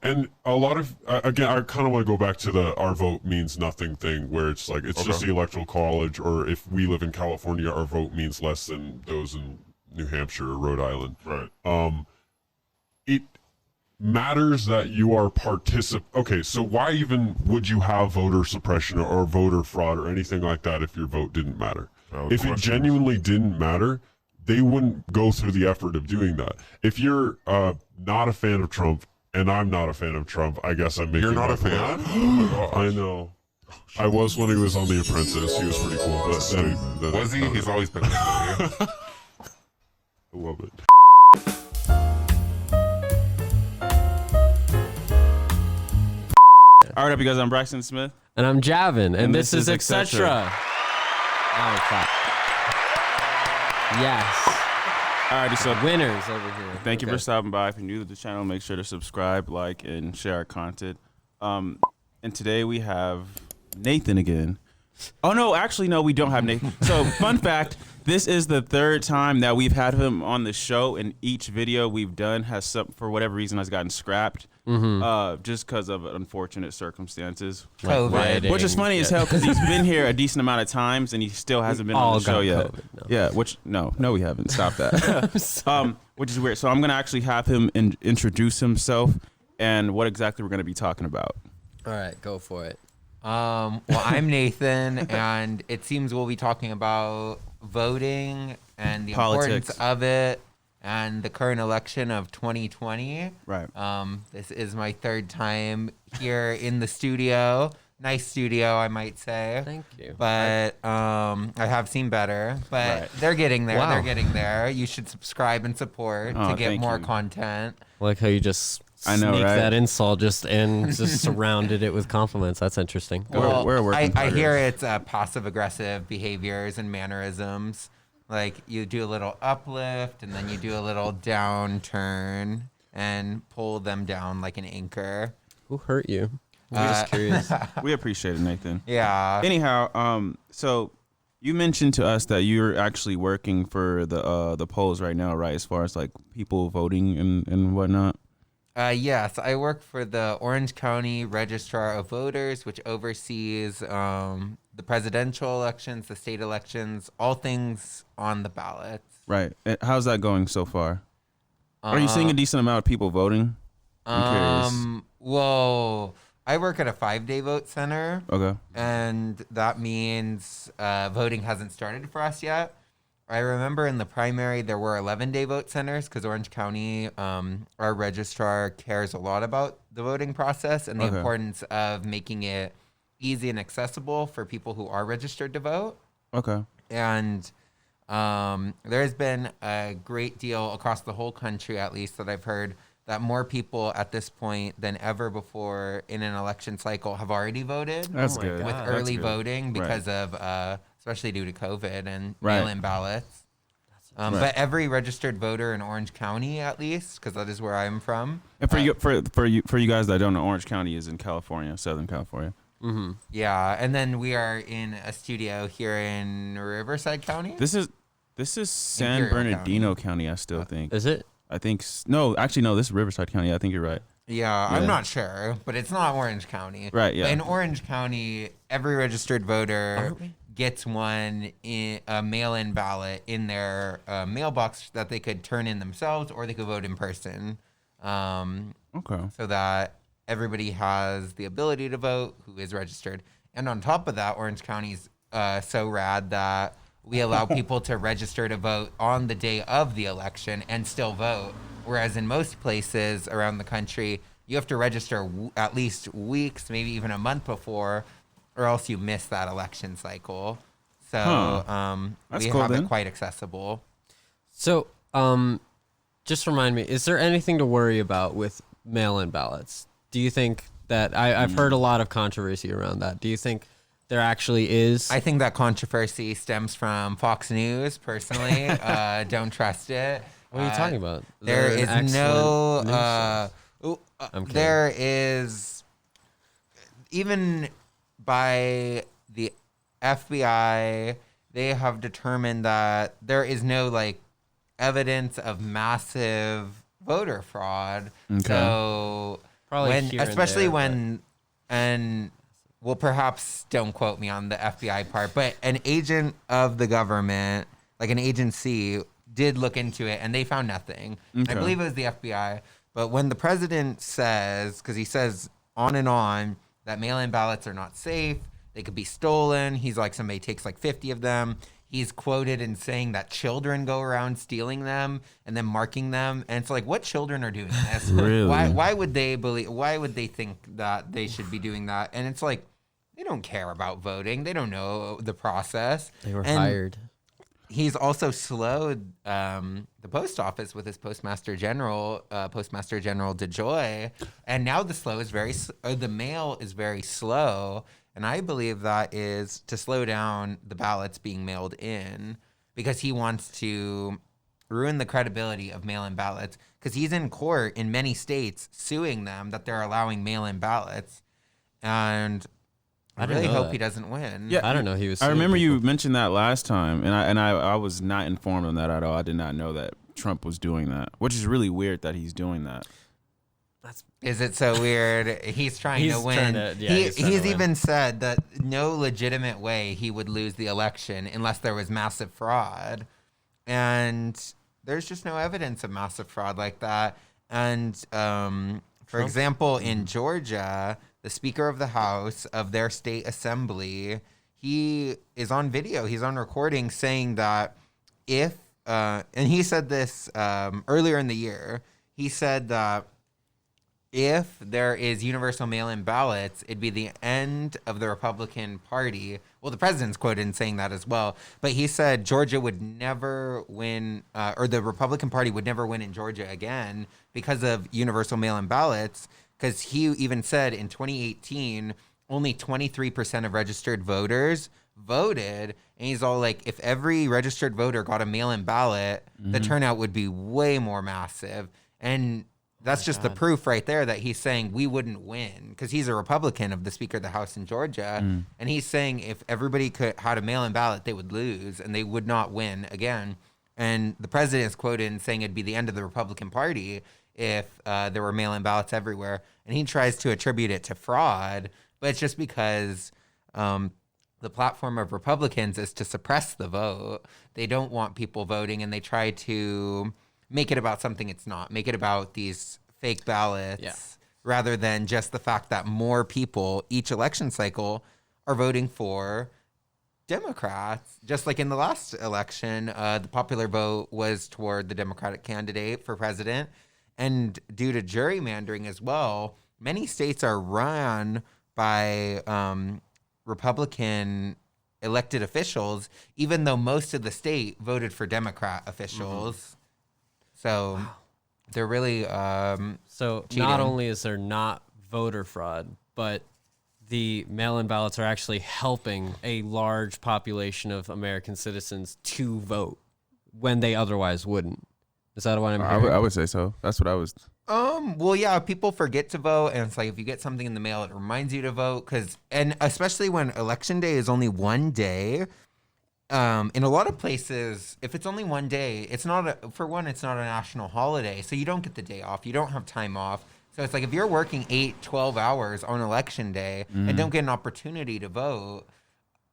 And a lot of, again, I kind of want to go back to the our vote means nothing thing, where it's like, it's just the electoral college, or if we live in California, our vote means less than those in New Hampshire or Rhode Island. Right. It matters that you are okay, so why even would you have voter suppression or voter fraud or anything like that if your vote didn't matter? If it genuinely didn't matter, they wouldn't go through the effort of doing that. If you're not a fan of Trump, and I'm not a fan of Trump, I guess I'm making. You're not a fan? Oh my gosh. I know. I was when he was on The Apprentice. He was pretty cool. But was he? He's always been. I love it. All right, up you guys. I'm Bryson Smith. And I'm Javin. And this is Etcetera. Yes. Alrighty, so winners over here. Thank you for stopping by. If you're new to the channel, make sure to subscribe, like, and share our content. And today we have Nathan again. Oh, no, actually, no, we don't have Nathan. So, fun fact, this is the third time that we've had him on the show, and each video we've done has, for whatever reason, has gotten scrapped. Just because of unfortunate circumstances. COVID. Which is funny as hell because he's been here a decent amount of times and he still hasn't been on the show yet. Yeah, no, we haven't. Stop that. Which is weird. So I'm going to actually have him introduce himself and what exactly we're going to be talking about. All right, go for it. Well, I'm Nathan, and it seems we'll be talking about voting and the importance of it. And the current election of 2020. Right. This is my third time here in the studio. Nice studio, I might say. Thank you. But I have seen better. But they're getting there. Wow. They're getting there. You should subscribe and support to get more content. I like how you just sneak that insult and just surrounded it with compliments. That's interesting. Well, I hear it's passive-aggressive behaviors and mannerisms. Like, you do a little uplift, and then you do a little downturn, and pull them down like an anchor. Who hurt you? I'm just curious. We appreciate it, Nathan. Yeah. Anyhow, so you mentioned to us that you're actually working for the polls right now, right? As far as like people voting and whatnot. Yes, I work for the Orange County Registrar of Voters, which oversees the presidential elections, the state elections, all things on the ballots. Right. How's that going so far? Are you seeing a decent amount of people voting? I'm curious. Well, I work at a 5-day vote center. Okay. And that means voting hasn't started for us yet. I remember in the primary, there were 11-day vote centers because Orange County, our registrar, cares a lot about the voting process and the importance of making it easy and accessible for people who are registered to vote. Okay. And there has been a great deal across the whole country, at least, that I've heard that more people at this point than ever before in an election cycle have already voted. That's good. With early voting because of... especially due to COVID and mail-in ballots. But every registered voter in Orange County, at least, because that is where I'm from. And for you guys that don't know, Orange County is in California, Southern California. Mm-hmm. Yeah, and then we are in a studio here in Riverside County. This is San Bernardino County, I still think. Is it? I think no. This is Riverside County. I think you're right. Yeah, I'm not sure, but it's not Orange County. Right. Yeah. But in Orange County, every registered voter gets a mail-in ballot in their mailbox that they could turn in themselves, or they could vote in person. So that everybody has the ability to vote who is registered. And on top of that, Orange County's so rad that we allow people to register to vote on the day of the election and still vote. Whereas in most places around the country, you have to register at least weeks, maybe even a month before, or else you miss that election cycle. So we have it quite accessible. So just remind me, is there anything to worry about with mail-in ballots? Do you think that I've heard a lot of controversy around that. Do you think there actually is? I think that controversy stems from Fox News, personally. Don't trust it. What are you talking about? There is no... there is... Even by the FBI, they have determined that there is no, like, evidence of massive voter fraud. Okay. So Probably when, here and especially there, when, and well, perhaps don't quote me on the FBI part, but an agent of the government, like an agency, did look into it and they found nothing. Okay. I believe it was the FBI. But when the president says, because he says on and on that mail-in ballots are not safe, they could be stolen. He's like, somebody takes like 50 of them. He's quoted in saying that children go around stealing them and then marking them. And it's like, what children are doing this? Really? Why would they believe? Why would they think that they should be doing that? And it's like, they don't care about voting. They don't know the process. They were And hired. he's also slowed the post office with his Postmaster General DeJoy, and now the mail is very slow, and I believe that is to slow down the ballots being mailed in because he wants to ruin the credibility of mail-in ballots because he's in court in many states suing them that they're allowing mail-in ballots, and I didn't really know hope that. he doesn't win. Yeah, I don't know. He was. I suing remember you people. mentioned that last time, and I was not informed on that at all. I did not know that Trump was doing that, which is really weird that he's doing that. Is it so weird? He's trying He's to win. trying to- yeah, he's trying he's to win. even said that no legitimate way he would lose the election unless there was massive fraud. And there's just no evidence of massive fraud like that. And for example, in Georgia, the Speaker of the House of their state assembly, he is on video, he's on recording saying that if, and he said this earlier in the year, he said that if there is universal mail-in ballots, it'd be the end of the Republican Party. Well, the president's quoted in saying that as well. But he said Georgia would never win, or the Republican Party would never win in Georgia again because of universal mail-in ballots. Because he even said in 2018, only 23% of registered voters voted. And he's all like, if every registered voter got a mail-in ballot, the turnout would be way more massive. And that's just the proof right there that he's saying we wouldn't win because he's a Republican of the Speaker of the House in Georgia. And he's saying if everybody had a mail-in ballot, they would lose and they would not win again. And the president is quoted in saying it'd be the end of the Republican Party if there were mail-in ballots everywhere. And he tries to attribute it to fraud, but it's just because the platform of Republicans is to suppress the vote. They don't want people voting and they try to make it about something it's not. Make it about these fake ballots rather than just the fact that more people each election cycle are voting for Democrats. Just like in the last election, the popular vote was toward the Democratic candidate for president. And due to gerrymandering as well, many states are run by Republican elected officials, even though most of the state voted for Democrat officials. So they're really So cheating. not only is there not voter fraud, but the mail-in ballots are actually helping a large population of American citizens to vote when they otherwise wouldn't. Is that what I'm hearing? I would say so. That's what I was. well, yeah, people forget to vote, and it's like if you get something in the mail, it reminds you to vote. And especially when election day is only one day. In a lot of places, if it's only one day, it's not it's not a national holiday, so you don't get the day off. You don't have time off. So it's like if you're working 8-12 hours on election day and don't get an opportunity to vote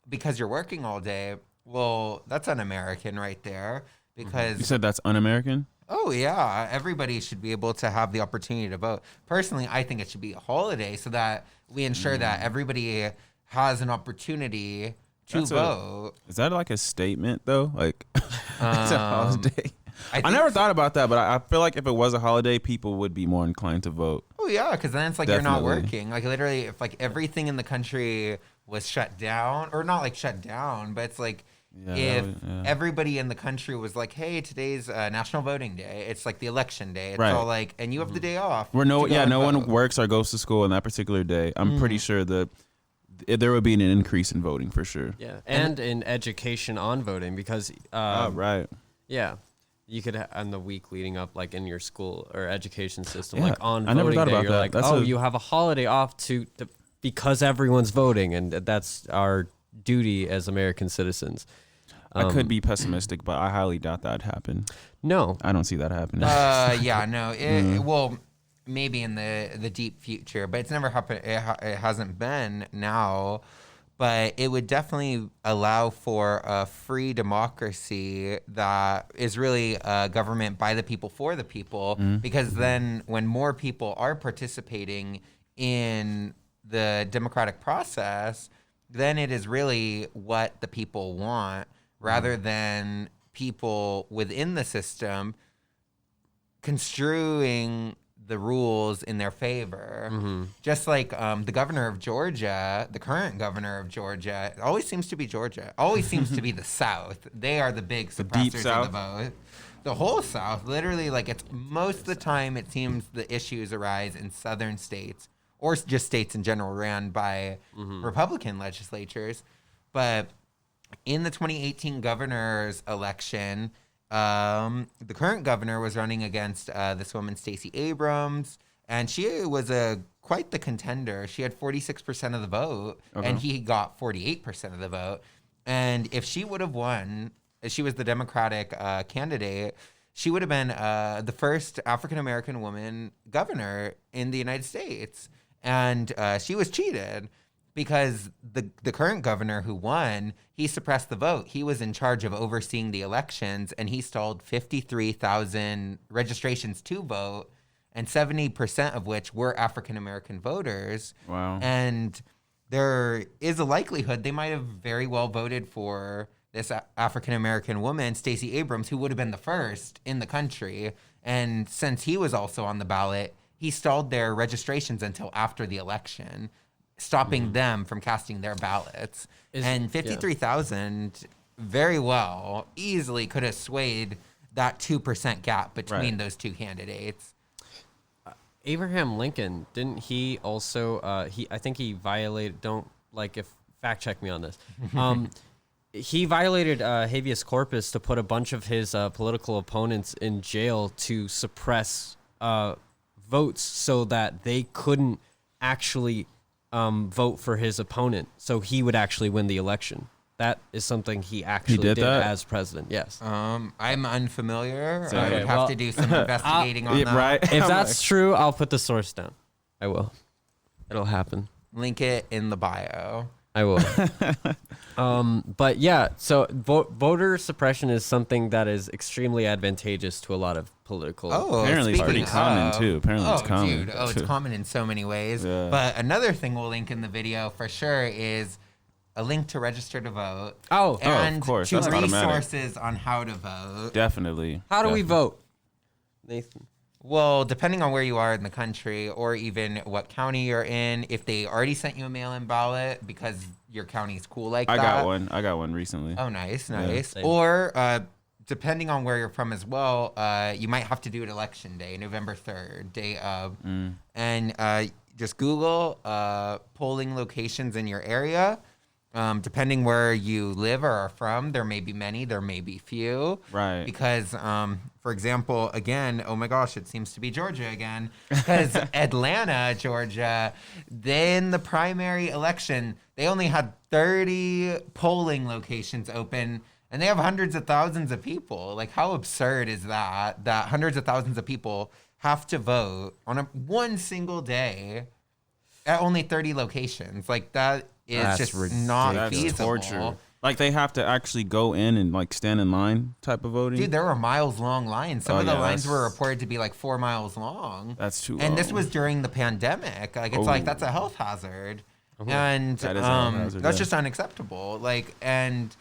because you're working all day, well, that's un-American right there. Because You said that's un-American? oh yeah, everybody should be able to have the opportunity to vote. Personally, I think it should be a holiday so that we ensure that everybody has an opportunity to vote. Is that like a statement though? Like it's a holiday. I think never thought about that, but I feel like if it was a holiday, people would be more inclined to vote. Oh yeah, because then it's like you're not Definitely. working. Like literally, if like everything in the country was shut down, or not like shut down, but it's like if everybody in the country was like, "Hey, today's National Voting Day," it's like the election day. It's Right. all like, and you have the day off. Where to go and no one vote. works or goes to school on that particular day. I'm pretty sure there would be an increase in voting for sure. Yeah, and in education on voting because Right. yeah, you could on the week leading up, like in your school or education system, Yeah, like on I never voting thought day, about you're that. like, That's oh, a- you have a holiday off because everyone's voting, and that's our duty as American citizens. I could be pessimistic, but I highly doubt that'd happen. No, I don't see that happening. Yeah, no. Well, maybe in the deep future, but it's never happened. It hasn't been now. But it would definitely allow for a free democracy that is really a government by the people for the people. Because then when more people are participating in the democratic process, then it is really what the people want rather than people within the system construing the rules in their favor. Just like the governor of Georgia, the current governor of Georgia, it always seems to be Georgia, always seems to be the South. They are the big deep suppressors South? of the vote. The whole South, literally, like it's most of the time it seems the issues arise in southern states or just states in general ran by Republican legislatures. But in the 2018 governor's election, the current governor was running against this woman, Stacey Abrams, and she was quite the contender. She had 46% of the vote, and he got 48% of the vote. And if she would have won, she was the Democratic candidate, she would have been the first African-American woman governor in the United States. And she was cheated because the current governor who won, he suppressed the vote. He was in charge of overseeing the elections, and he stalled 53,000 registrations to vote, and 70% of which were African-American voters. Wow. And there is a likelihood they might have very well voted for this African-American woman, Stacey Abrams, who would have been the first in the country. And since he was also on the ballot, he stalled their registrations until after the election, stopping them from casting their ballots. And 53,000 very well easily could have swayed that 2% gap between those two candidates. Abraham Lincoln, didn't he also, I think he violated, fact check me on this. He violated habeas corpus to put a bunch of his political opponents in jail to suppress votes so that they couldn't actually vote for his opponent, so he would actually win the election. That is something he actually did as president. Yes. I'm unfamiliar. I Okay, would have to do some investigating on that. Right. If that's true, I'll put the source down. I will. It'll happen. Link it in the bio. I will. But yeah, so voter suppression is something that is extremely advantageous to a lot of political. Apparently it's pretty common too. Apparently it's common. Dude. It's common in so many ways. Yeah. But another thing we'll link in the video for sure is a link to register to vote. of And course. to That's automatic. resources on how to vote. Definitely. How do we vote, Nathan? Well, depending on where you are in the country or even what county you're in, if they already sent you a mail-in ballot because your county's cool like that. I got one recently. Oh, nice. Same. Or depending on where you're from as well, you might have to do it election day, November 3rd, day of. And just Google polling locations in your area. Depending where you live or are from, there may be many, there may be few. Right. Because, for example, again, oh my gosh, it seems to be Georgia again. Because Atlanta, Georgia, in the primary election, they only had 30 polling locations open, and they have hundreds of thousands of people. Like, how absurd is that? That hundreds of thousands of people have to vote on one single day at only 30 locations. Like, that is That's just not That's feasible. torture. Like they have to actually go in and like stand in line type of voting. Dude, there were miles long lines. Some of the lines that's- were reported to be like 4 miles long. That's too And this long. was during the pandemic. Like it's like that's a health hazard. And That is a health hazard, that's yeah. just unacceptable. Like and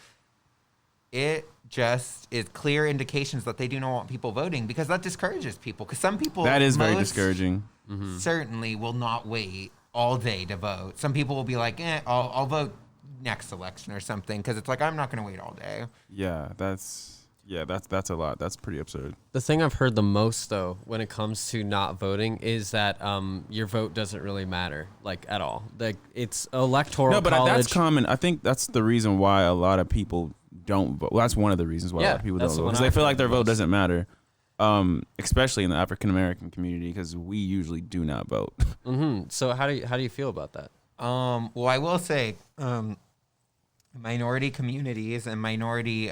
it just is clear indications that they do not want people voting because that discourages people. Because some people That is very most discouraging. certainly will not wait all day to vote. Some people will be like, I'll vote next election or something because it's like I'm not going to wait all day. Yeah, that's a lot. That's pretty absurd. The thing I've heard the most, though, when it comes to not voting is that your vote doesn't really matter, like, at all. Like, it's electoral No, but college. that's common. I think that's the reason why a lot of people don't vote. Well, that's one of the reasons why a lot of people don't that's the vote. one Because they I've feel heard like their the vote most. doesn't matter, especially in the African American community because we usually do not vote. So how do you feel about that? Well, I will say minority communities and minority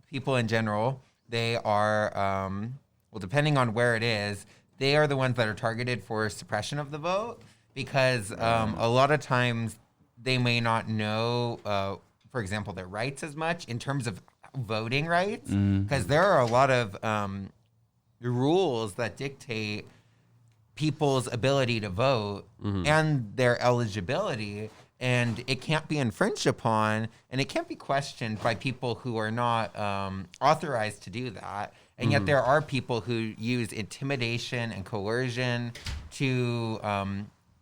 people in general, they are, well, depending on where it is, they are the ones that are targeted for suppression of the vote because a lot of times they may not know, for example, their rights as much in terms of voting rights, because there are a lot of rules that dictate people's ability to vote and their eligibility, and it can't be infringed upon, and it can't be questioned by people who are not authorized to do that. And yet there are people who use intimidation and coercion to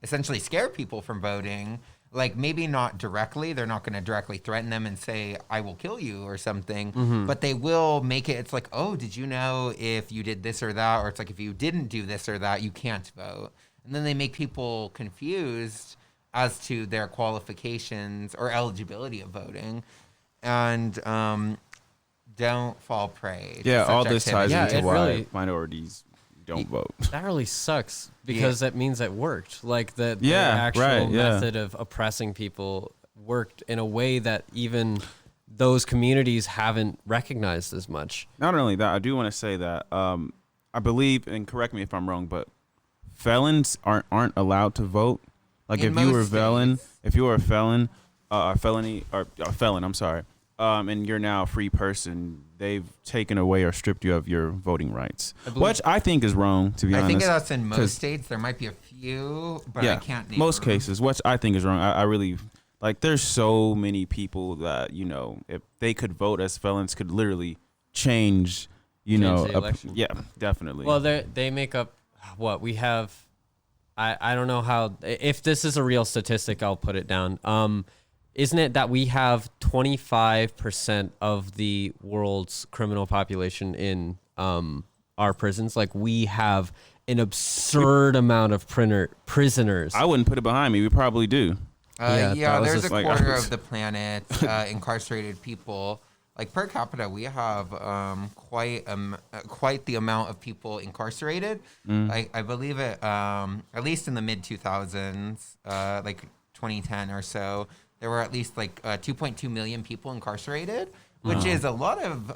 essentially scare people from voting. Like, maybe not directly. They're not going to directly threaten them and say, I will kill you or something. But they will make it, it's like, oh, did you know if you did this or that? Or it's like, if you didn't do this or that, you can't vote. And then they make people confused as to their qualifications or eligibility of voting. And don't fall prey to Yeah, such all this ties activity. into it why really- minorities don't vote. That really sucks because that means it worked. Like the Yeah, actual right, yeah. method of oppressing people worked in a way that even those communities haven't recognized as much. Not only that, I do want to say that I believe, and correct me if I'm wrong, but felons aren't allowed to vote. Like In if you were a most felon, states. if you were a felon, a felon, I'm sorry, and you're now a free person, they've taken away or stripped you of your voting rights, which I think is wrong, to be I honest. think that's in 'cause- most states. There might be a few, but I can't name most them. cases, which I think is wrong. I really like. There's so many people that if they could vote as felons, could literally change. The election. Yeah, definitely. Well, they make up what we have. I don't know how. If this is a real statistic, I'll put it down. Isn't it that we have 25% of the world's criminal population in our prisons? Like, we have an absurd amount of prisoners. I wouldn't put it behind me. We probably do. Yeah, that was There's just a like- quarter of the planet incarcerated people. Like, per capita, we have quite the amount of people incarcerated. I believe it, at least in the mid 2000s, like 2010 or so, there were at least like 2.2 million people incarcerated, which is a lot of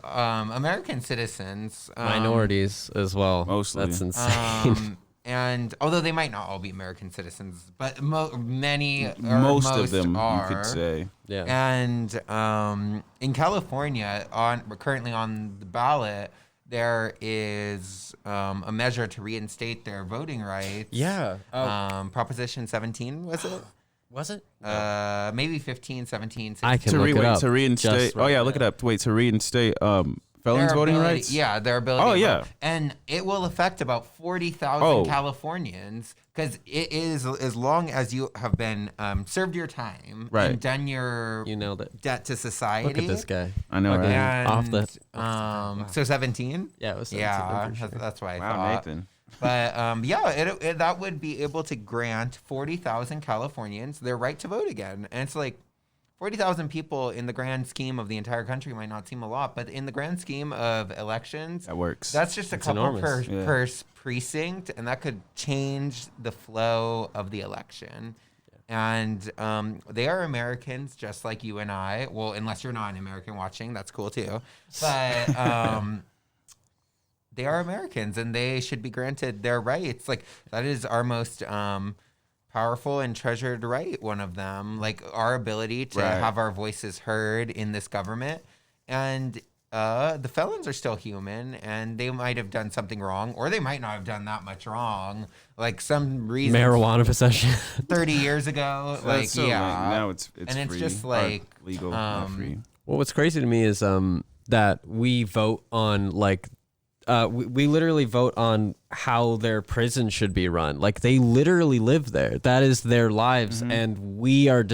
American citizens. Minorities as well. Mostly. That's insane. And although they might not all be American citizens, but many, or Most of them, are. you could say. Yeah. And in California, currently on the ballot, there is a measure to reinstate their voting rights. Yeah. Proposition 17, was it? Was it? Maybe 15, 17, 16. I can look it up. To reinstate. Just Oh yeah, right look it now. up. Wait, to reinstate felons Their voting ability- rights. Yeah, their ability. Oh, to yeah. vote. And it will affect about 40,000 Oh. Californians because it is as long as you have been served your time Right. and done your You nailed it. debt to society. Look at this guy. I know, Okay. right? And, Off the- so 17? Yeah, it was 17, Yeah, I'm pretty sure. that's what I Wow, thought. Nathan. But that would be able to grant 40,000 Californians their right to vote again. And it's like 40,000 people in the grand scheme of the entire country might not seem a lot, but in the grand scheme of elections, That works. that's just a It's couple enormous. Yeah. per precinct, and that could change the flow of the election. And they are Americans just like you and I. Well, unless you're not an American watching, that's cool too. But they are Americans, and they should be granted their rights. Like, that is our most powerful and treasured right, one of them. Like, our ability to Right. have our voices heard in this government. And the felons are still human, and they might have done something wrong, or they might not have done that much wrong. Like, some reason Marijuana possession. 30 years ago. That's Like, so, yeah. now it's and it's free, just or like legal, not free. Well, what's crazy to me is that we vote on we literally vote on how their prison should be run. Like, they literally live there. That is their lives, and we are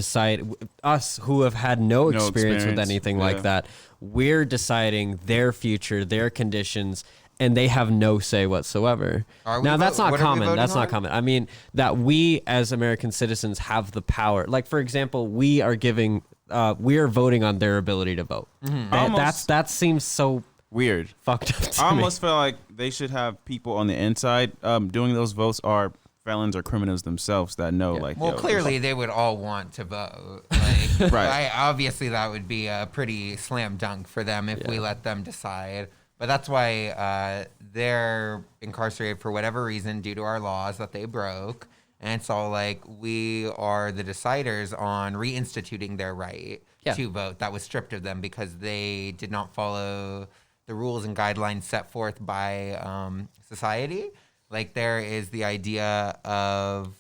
us who have had no experience with anything yeah. like that. We're deciding their future, their conditions, and they have no say whatsoever. Are we Now, that's not what are we common. voting That's on? not common. I mean, that we as American citizens have the power. Like, for example, we are voting on their ability to vote. That seems so Weird. fucked up to I me. almost feel like they should have people on the inside doing those votes are felons or criminals themselves that know, like. Well, yo, clearly they would all want to vote. Like, Right. obviously, that would be a pretty slam dunk for them if we let them decide. But that's why they're incarcerated for whatever reason due to our laws that they broke. And it's all like we are the deciders on reinstituting their right to vote that was stripped of them because they did not follow the rules and guidelines set forth by society. Like there is the idea of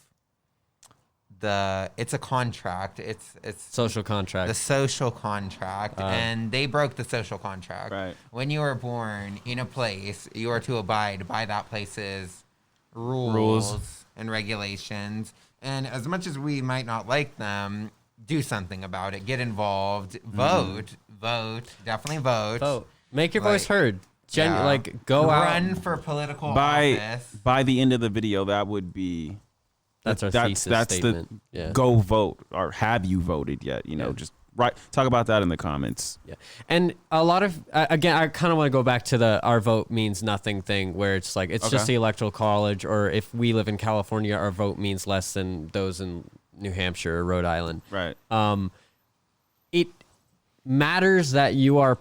it's a contract. It's social contract. The social contract, and they broke the social contract. Right. When you are born in a place, you are to abide by that place's rules and regulations. And as much as we might not like them, do something about it. Get involved. Vote. Definitely vote. Make your voice heard. Go run out. for political office. By the end of the video, that would be. That's our thesis statement. Go vote, or have you voted yet? Just talk about that in the comments. Yeah, and a lot of again, I kind of want to go back to our vote means nothing thing, where it's like it's just the electoral college, or if we live in California, our vote means less than those in New Hampshire or Rhode Island. Right. It matters that you are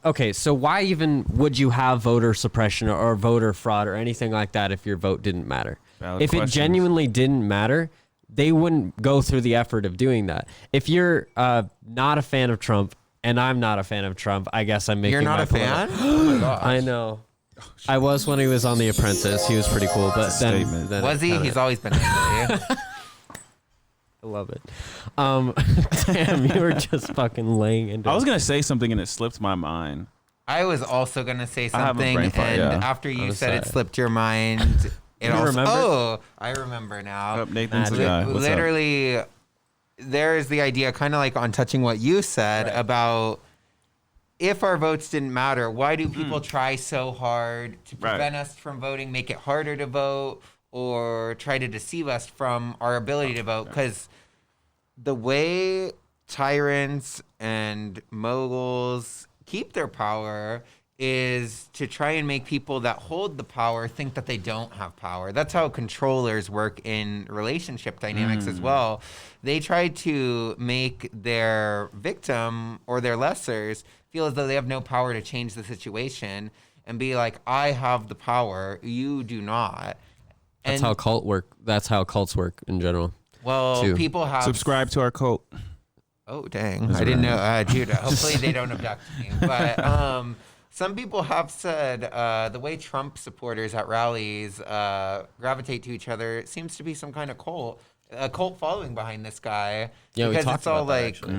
Okay, so why even would you have voter suppression or voter fraud or anything like that if your vote didn't matter? Valid If questions. it genuinely didn't matter, they wouldn't go through the effort of doing that. If you're not a fan of Trump, and I'm not a fan of Trump, I guess I'm making You're not my a fan? Oh my gosh. I know. I was when he was on The Apprentice. He was pretty cool, but statement. then Was he? He's always been. I love it. Damn, you were just fucking laying into I was gonna say something and it slipped my mind. I was also gonna say I have a something, brain fart, and yeah. after you I'm said it sorry. slipped your mind. It You also, remember? Oh, I remember now. Oh, Nathan's the Magic. guy. What's up? Literally, there's the idea, kind of like on touching what you said about if our votes didn't matter, why do people try so hard to prevent us from voting, make it harder to vote, or try to deceive us from our ability to vote? Because the way tyrants and moguls keep their power is to try and make people that hold the power think that they don't have power. That's how controllers work in relationship dynamics as well. They try to make their victim or their lessers feel as though they have no power to change the situation and be like, I have the power, you do not. That's how cults work in general. Well, too. people have... Subscribe to our cult. Oh, dang. I didn't know. Dude, hopefully they don't abduct me. But some people have said the way Trump supporters at rallies gravitate to each other, it seems to be some kind of a cult following behind this guy. Yeah, we because talked it's all about that, like, actually.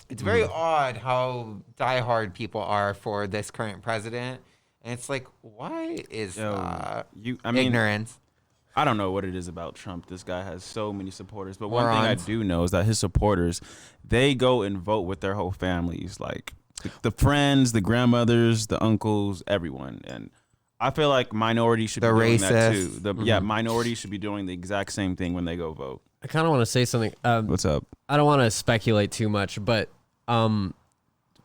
it's very odd how diehard people are for this current president. And it's like, why is ignorance? I don't know what it is about Trump. This guy has so many supporters. But one thing I Morons. do know is that his supporters, they go and vote with their whole families. Like the friends, the grandmothers, the uncles, everyone. And I feel like minorities should be doing that too. racists. Minorities should be doing the exact same thing when they go vote. I kind of want to say something. What's up? I don't want to speculate too much, but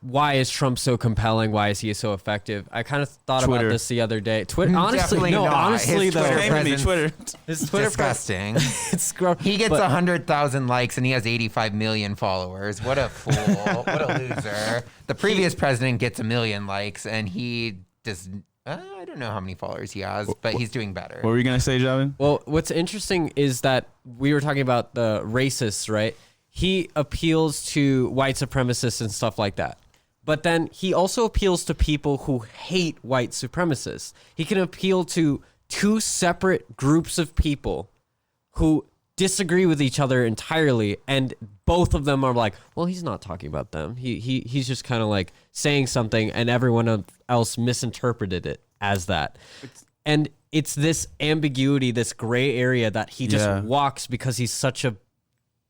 why is Trump so compelling? Why is he so effective? I kind of thought Twitter. about this the other day. Twitter, Definitely not. honestly His though, Twitter Shame me, presence- Twitter. his Twitter Disgusting. it's gross. He gets but 100,000 likes and he has 85 million followers. What a fool. What a loser. The previous president gets 1 million likes and he does. I don't know how many followers he has, but he's doing better. What were you going to say, Javin? Well, what's interesting is that we were talking about the racists, right? He appeals to white supremacists and stuff like that. But then he also appeals to people who hate white supremacists. He can appeal to two separate groups of people who disagree with each other entirely, and both of them are like, well, he's not talking about them. He's just kind of like saying something, and everyone else misinterpreted it as that. And it's this ambiguity, this gray area that he just walks because he's such a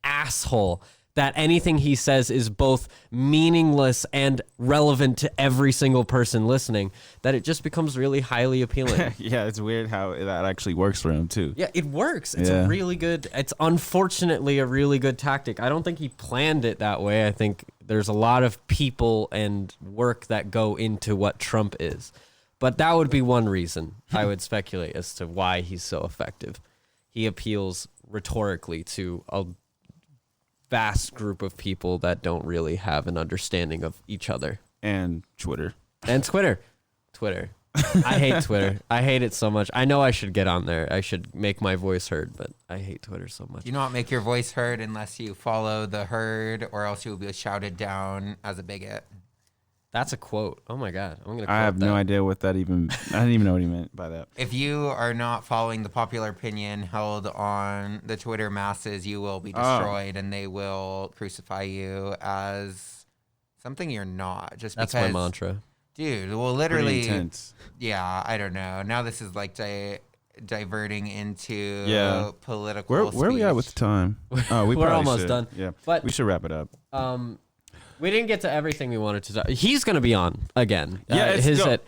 asshole that anything he says is both meaningless and relevant to every single person listening, that it just becomes really highly appealing. Yeah, it's weird how that actually works for him too. Yeah, it works. It's Yeah. it's unfortunately a really good tactic. I don't think he planned it that way. I think there's a lot of people and work that go into what Trump is. But that would be one reason I would speculate as to why he's so effective. He appeals rhetorically to a vast group of people that don't really have an understanding of each other. And Twitter. And Twitter. Twitter. I hate Twitter. I hate it so much. I know I should get on there. I should make my voice heard, but I hate Twitter so much. You not make your voice heard unless you follow the herd, or else you will be shouted down as a bigot. That's a quote. Oh my God. I'm gonna. I have no idea what that even. I didn't even know what he meant by that. If you are not following the popular opinion held on the Twitter masses, you will be destroyed, and they will crucify you as something you're not. Just That's because, my mantra. dude. Well, literally, Pretty intense. yeah. I don't know. Now this is like diverting into political. Where are we at with the time? Oh, We're probably almost should. done. Yeah, But we should wrap it up. We didn't get to everything we wanted to talk. He's going to be on again. Yeah,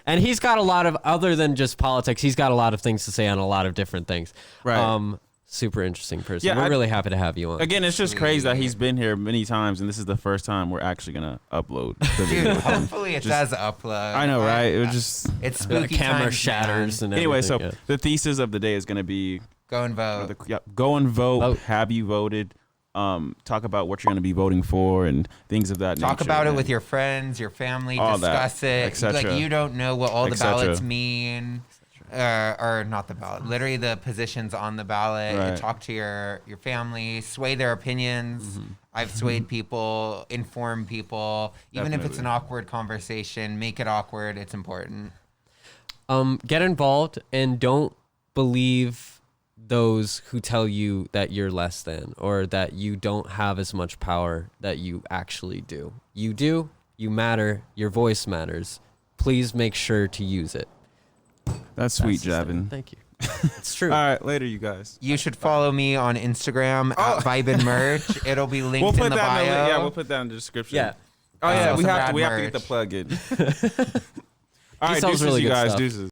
and he's got a lot of, other than just politics, he's got a lot of things to say on a lot of different things. Right. Super interesting person. Yeah, We're really happy to have you on. Again, it's just crazy that he's been here many times, and this is the first time we're actually gonna upload. The Dude, video. hopefully it does upload. I know, right? It was just. It's The spooky camera times, shatters man. and Anyway, so everything, the thesis of the day is gonna be Go and vote. go and vote. Vote. Have you voted? Talk about what you're gonna be voting for and things of that nature. Talk about it and- with your friends, your family. All that, Discuss it. etc. Like you don't know what all the etc. ballots mean, or not the ballot. Literally the positions on the ballot. Right. Talk to your family. Sway their opinions. I've swayed people. Inform people. Even if it's Definitely. an awkward conversation, make it awkward. It's important. Get involved and don't believe those who tell you that you're less than or that you don't have as much power that you actually do. You do. You matter. Your voice matters. Please make sure to use it. That's sweet, That's the thing. Javin. Thank you. It's true. All right, later, you guys. You should follow me on Instagram at Vibe and Merch. It'll be linked We'll put in the that. bio. Yeah, we'll put that in the description. Yeah. Oh yeah, Some we have rad to. We have to get the merch. plug in. All right, sells deuces, really you good guys. stuff. Deuces.